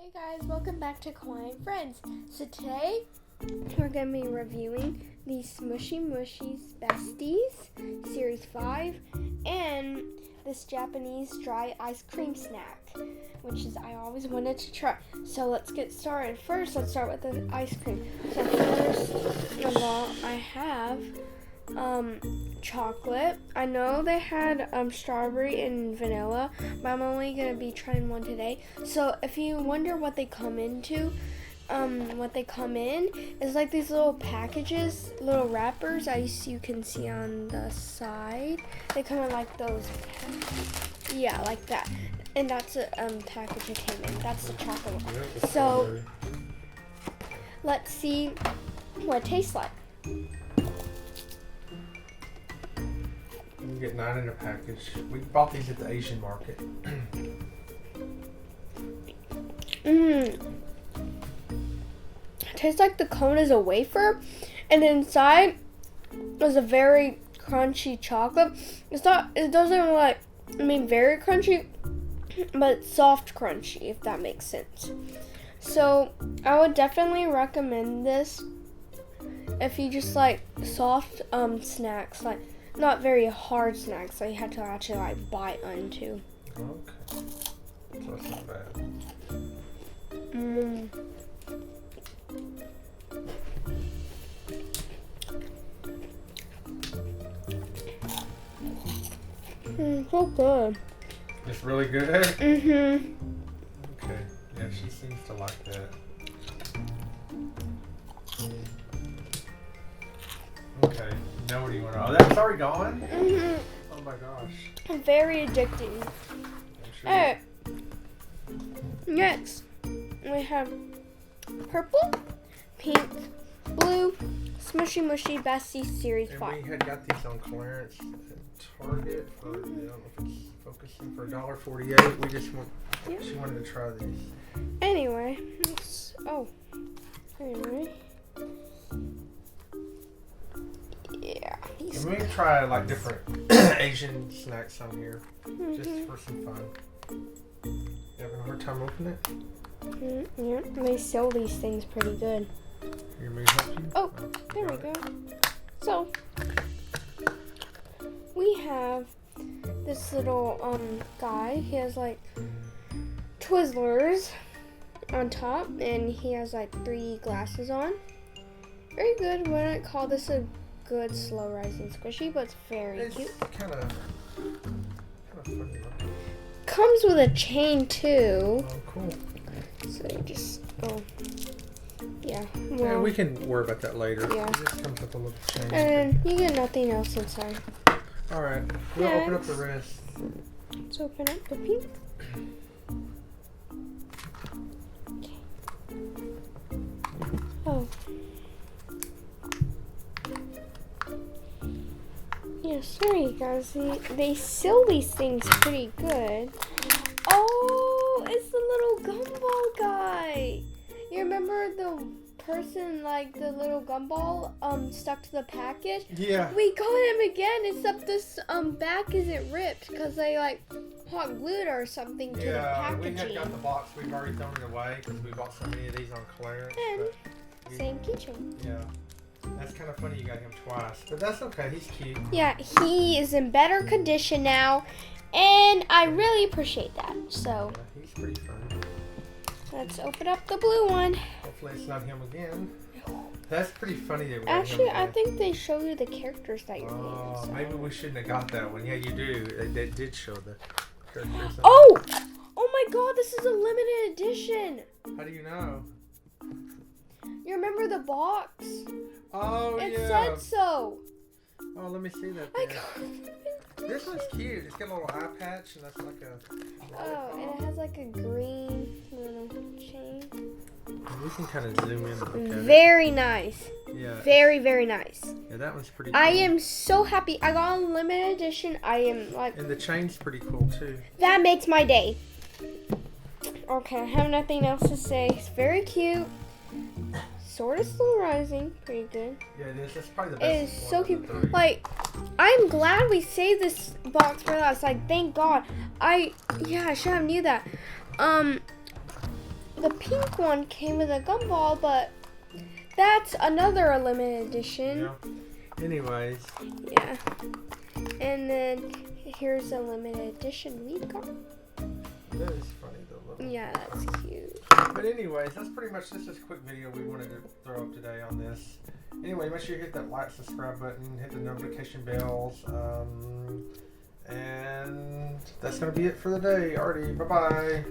Hey guys, welcome back to Kawaii Friends. So today we're going to be reviewing the Smooshy Mushy Besties Series 5 and this Japanese dry ice cream snack, which is I always wanted to try. So let's get started. First, let's start with the ice cream. So first of all, I have chocolate. I know they had strawberry and vanilla, but I'm only gonna be trying one today. So if you wonder what they come into, what they come in is like these little packages, little wrappers, as you can see on the side. They come in like those, yeah, like that. And that's a package it came in. That's the chocolate one. So let's see what it tastes like. You get 9 in a package. We bought these at the Asian market. It tastes like the cone is a wafer, and inside is a very crunchy chocolate. It doesn't like, very crunchy, but it's soft crunchy, if that makes sense. So I would definitely recommend this if you just like soft snacks, like not very hard snacks that you have to actually like bite onto. Okay. So that's not bad. So good. It's really good? Okay. Yeah, she seems to like that. Okay. Now what do you want to... Oh, that's already gone? Oh my gosh. Very addicting. Sure. Alright. Next, we have purple, pink, blue, Smooshy Mushy Besties Series 5. And we had got these on clearance at Target for, I don't know if it's focusing, for $1.48. We just want... Yeah. She wanted to try these. Anyway, yeah. And we can try like different Asian snacks on here, just for some fun. You having a hard time opening it? Yeah, they sell these things pretty good. Here, may I help you? Oh, there we go. So, we have this little guy. He has like Twizzlers on top, and he has like 3 glasses on. Very good. Wouldn't call this a good slow rising squishy, but it's very cute. Kind of funny. Comes with a chain too. Oh, cool. So you just yeah. Well, Yeah, we can worry about that later. Yeah. It just comes with a little chain. and you get nothing else inside. All right, we'll open up the rest. Let's open up the pink. Oh. Yeah, sorry guys, they sell these things pretty good. Oh, it's the little gumball guy. You remember the person, like the little gumball stuck to the package? Yeah. We got him again, except this back isn't ripped because they like hot glued or something to the packaging. We had got the box. We've already thrown it away because we bought so many of these on clearance. And same keychain. Yeah. That's kind of funny you got him twice, but that's okay. He's cute. Yeah, he is in better condition now, and I really appreciate that. So Yeah, he's pretty fun. let's open up the blue one. Hopefully it's not him again. That's pretty funny that we got Actually, him I again. think they show you the characters that you're Oh, getting. So. maybe we shouldn't have got that one. Yeah, you do. They did show the characters. Oh! Oh my god, this is a limited edition! How do you know? You remember the box? Oh, It yeah. said so. Oh, let me see that. I Then. This one's cute. It's got a little eye patch, and that's like a... Oh, and it has like a green little chain. We can kind of zoom in and look at Very nice. it. Yeah. Very, very nice. Yeah, that one's pretty I cool. am so happy. I got a limited edition. I am like... And the chain's pretty cool, too. That makes my day. Okay, I have nothing else to say. It's very cute. Sort of slow rising. Pretty good. Yeah, it is. That's probably the It best is one so of the cute. 3. Like, I'm glad we saved this box for us. Like, thank God. I should have knew that. the pink one came with a gumball, but that's another limited edition. Yeah. Anyways. Yeah. And then here's a limited edition we got. That is funny though. Yeah, that's cute. But anyways, that's pretty much just a quick video we wanted to throw up today on this. Anyway, make sure you hit that like, subscribe button, hit the notification bells, and that's gonna be it for the day. Alrighty, bye bye.